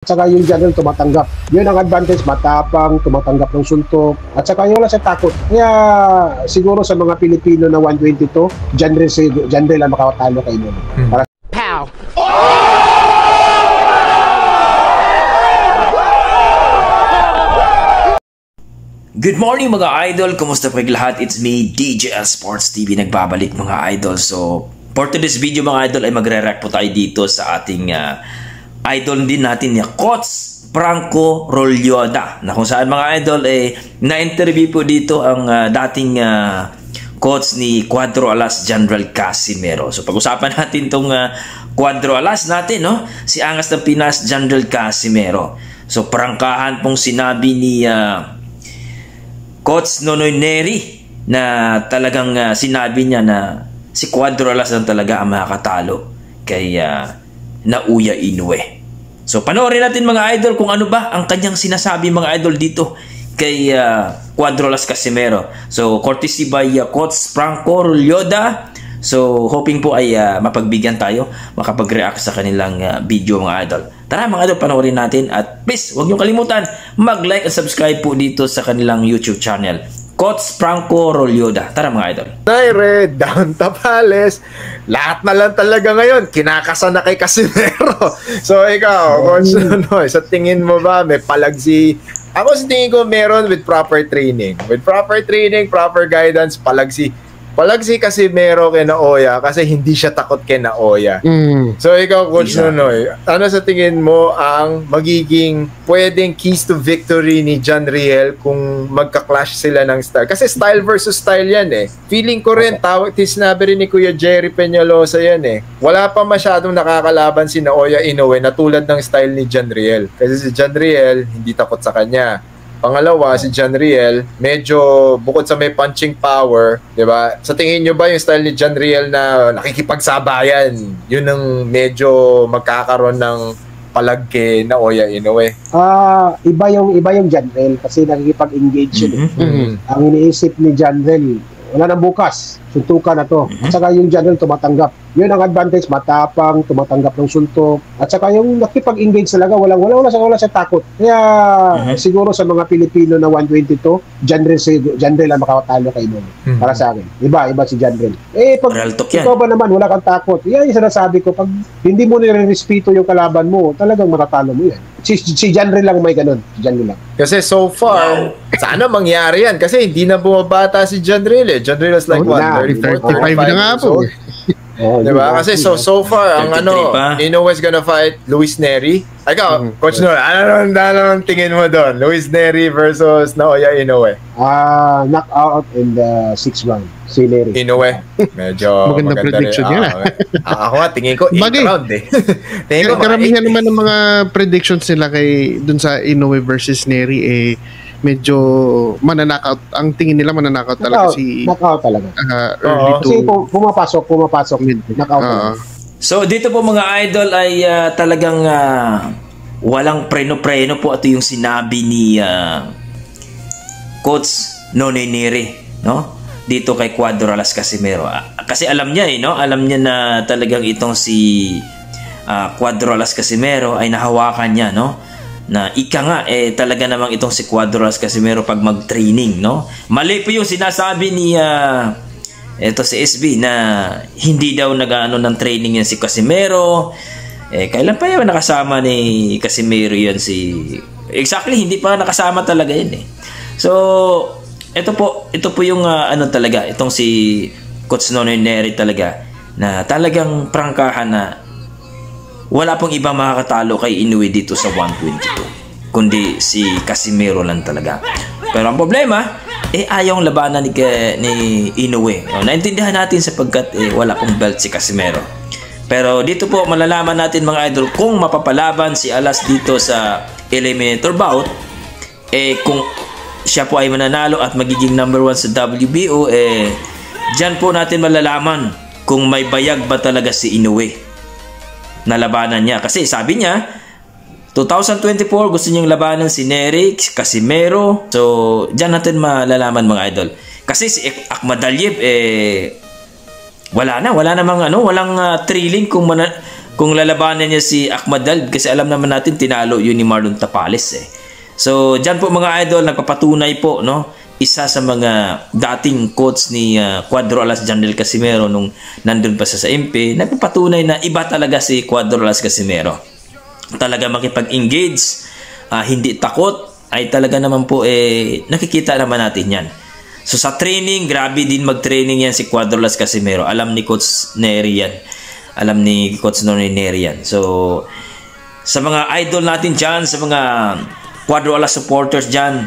Saka yung general tumatanggap. Yun ang advantage, matapang, tumatanggap ng suntok. At saka yung wala sa takot. Kaya siguro sa mga Pilipino na 122, general ang makakatalo kay Inoue. Para Pow! Good morning mga idol! Kumusta po lahat? It's me, DJL Sports TV, nagbabalik mga idol. So, for today's video mga idol ay magre-react po tayo dito sa ating idol din natin ni Coach Franco Rolyoda, na kung saan mga idol na-interview po dito ang dating coach ni Cuadro Alas, General Casimero. So pag-usapan natin itong Cuadro Alas natin, no? Si Angas ng Pinas, General Casimero. So prangkahan pong sinabi ni Coach Nonoy Neri na talagang sinabi niya na si Cuadro Alas lang talaga ang makakatalo kay Naoya Inoue. So panoorin natin mga idol kung ano ba ang kanyang sinasabi mga idol dito kay Cuadro Alas Casimero. So courtesy by Coach Franco Rolyoda. So hoping po ay mapagbigyan tayo, makapag-react sa kanilang video mga idol. Tara mga idol, panoorin natin at please huwag niyo kalimutan mag-like at subscribe po dito sa kanilang YouTube channel, Coach Franco Rolyoda. Tara mga idol. Red, down Tapales, lahat na lang talaga ngayon kinakasa na kay Casimero. So ikaw, Coach Nonoy, sa tingin mo ba may palagsi? Ako sa tingin ko meron with proper training. With proper training, proper guidance, palagsi Casimero kay Naoya kasi hindi siya takot kay Naoya. So ikaw, Coach Nonoy, ano sa tingin mo ang magiging pwedeng keys to victory ni John Riel kung magka-clash sila ng style? Kasi style versus style yan eh. Feeling ko rin, sinabi rin ni Kuya Jerry Peñalosa yan eh. Wala pa masyadong nakakalaban si Naoya Inoue na tulad ng style ni John Riel. Kasi si John Riel, hindi takot sa kanya. Pangalawa, si John Riel, medyo bukod sa may punching power, 'di ba? Sa tingin niyo ba yung style ni John Riel na nakikipagsabayan, yun ang medyo magkakaroon ng palag kay Naoya Inoue? iba yung John Riel kasi nakikipag-engage yun. Ang iniisip ni John Riel, wala nang bukas, suntukan na to. At saka yung general tumatanggap. Yun ang advantage, matapang, tumatanggap ng suntok. At saka yung nakipag-engage talaga, wala sa takot. Kaya siguro sa mga Pilipino na 122, general ang makakatalo kay Inoue. Para sa akin. Iba si general. Pag ikaw ba naman, wala kang takot. Yan yung sinasabi ko, pag hindi mo nire-respeto yung kalaban mo, talagang matatalo mo yan. Si general lang may ganun. Si general lang. Kasi so far, sana mangyari yan. Kasi hindi na bumabata si John Riel eh. John Riel is like, 35 na nga po. Diba? Kasi so far, ang Inoue is gonna fight Luis Neri. Ikaw, Coach Noy, ano naman tingin mo doon? Luis Neri versus Naoya Inoue. Knockout in the 6th round. Si Neri. Inoue. Medyo maganda prediction rin. yan. Ako nga, tingin ko 8 round eh. Tingin ko karamihan naman ng mga predictions nila kay dun sa Inoue versus Neri medyo mananakaut. Ang tingin nila mananakaut talaga si knockout talaga. Early to kasi pumapasok knockout. So dito po mga idol ay talagang walang preno-preno po. Ito yung sinabi ni Coach Nonoy Neri, no? Dito kay Cuadro Alas Casimero. Kasi alam niya no? Alam niya na talagang itong si Cuadro Alas Casimero ay nahawakan niya, no? Na ika nga talaga namang itong si Cuadro Alas Casimero pag mag-training, no? Mali po yung sinasabi ni ito si SB na hindi daw nag-ano ng training yan si Casimero. Kailan pa yun nakasama ni Casimero yun exactly, hindi pa nakasama talaga yun eh. So ito po yung ano talaga, itong si Coach Nonoy Neri talaga na talagang prangkahan na wala pong ibang makakatalo kay Inoue dito sa 122 kundi si Casimero lang talaga. Pero ang problema ayaw labanan ni Inoue. Naintindihan natin sapagkat wala pong belt si Casimero. Pero dito po malalaman natin mga idol kung mapapalaban si Alas dito sa eliminator bout, kung siya po ay mananalo at magiging number 1 sa WBO, dyan po natin malalaman kung may bayag ba talaga si Inoue na labanan niya. Kasi sabi niya 2024 gusto niyang labanan si Neri, Casimero. So dyan natin malalaman mga idol. Kasi si Akhmadaliev wala namang walang thrilling kung kung lalabanan niya si Ahmad Dalib, kasi alam naman natin tinalo yun ni Marlon Tapales eh. So dyan po mga idol, nagpapatunay po, no, isa sa mga dating coach ni Cuadro Alas, Janrel Casimero, nung nandun pa sa MP, nagpapatunay na iba talaga si Cuadro Alas Casimero. Talaga makipag-engage, hindi takot, ay talaga naman po nakikita naman natin yan. So sa training, grabe din mag-training yan si Cuadro Alas Casimero. Alam ni Coach Neri yan. Alam ni Coach Neri yan. So sa mga idol natin dyan, sa mga Cuadro Alas supporters dyan,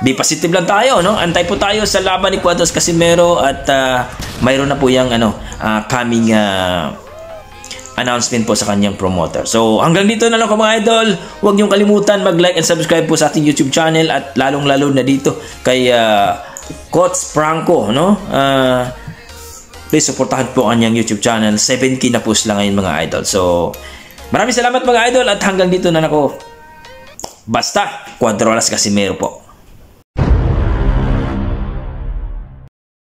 be positive lang tayo, no? Antay po tayo sa laban ni Cuadro Alas Casimero at mayroon na po yung coming announcement po sa kanyang promoter. So hanggang dito na lang po mga idol. Huwag niyong kalimutan mag-like and subscribe po sa ating YouTube channel at lalong-lalo na dito kay Coach Franco, no? Please supportahan po ang kanyang YouTube channel. 7K na po sila ngayon mga idol. So maraming salamat mga idol at hanggang dito na ako. Basta Cuadro Alas Casimero po.